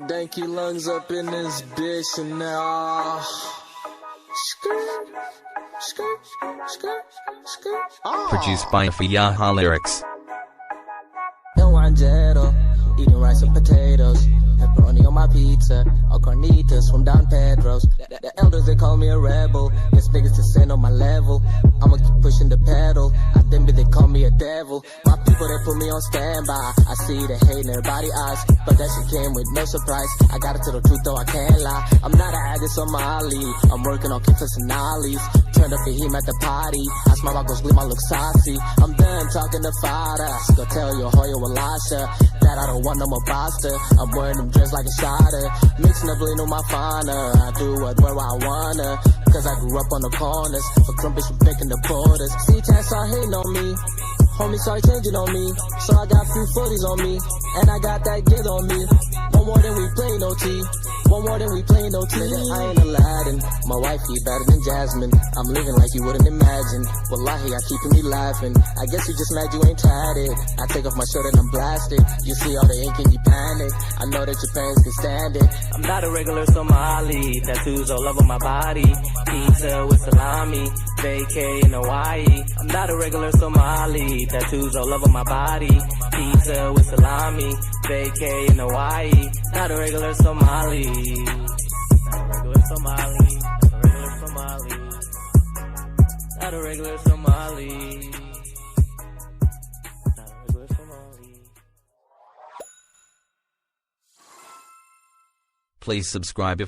Danky lungs up in this bitch and now. Produced by Fiyaha Lyrics. Eating rice and potatoes, pepperoni on my pizza, or carnitas from Don Pedro's. The elders, they call me a rebel. This niggas to stand on my level. I'ma keep pushing the pedal. I think they call me a devil. My people, they put me on standby. I see the hate in everybody's eyes, but that shit came with no surprise. I got it to the truth, though I can't lie. I'm not an addict Somali. I'm working on kicks and ollies. Turned up the heat at the party. I smile, I go gleam, I look saucy. I'm done talking to fathers. Go tell your Hoya Walasha that I don't want no more pasta. I'm wearing them dressed like a shotter. Mixing the bling on my fauna. I do where I wanna. Cause I grew up on the corners. For crumpets from picking the borders. C-Tan start hating on me. Homies start changing on me. So I got few 40s on me. And I got that gear on me. One more than we play no T. One more than we play no T. I ain't Aladdin. My wifey better than Jasmine. I'm living like you wouldn't imagine. Wallahi, I keeping me laughing. I guess you just mad you ain't tried it. I take off my shirt and I'm blasted. You see all the ink and you panic. I know that your parents can stand it. I'm not a regular Somali. Tattoos all over my body. Pizza with salami. Vacay in Hawaii. I'm not a regular Somali. Tattoos all over my body. Pizza with salami. Vacay in Hawaii. Not a regular Somali. Not a regular Somali. Not a regular Somali. Not a regular Somali. Please subscribe if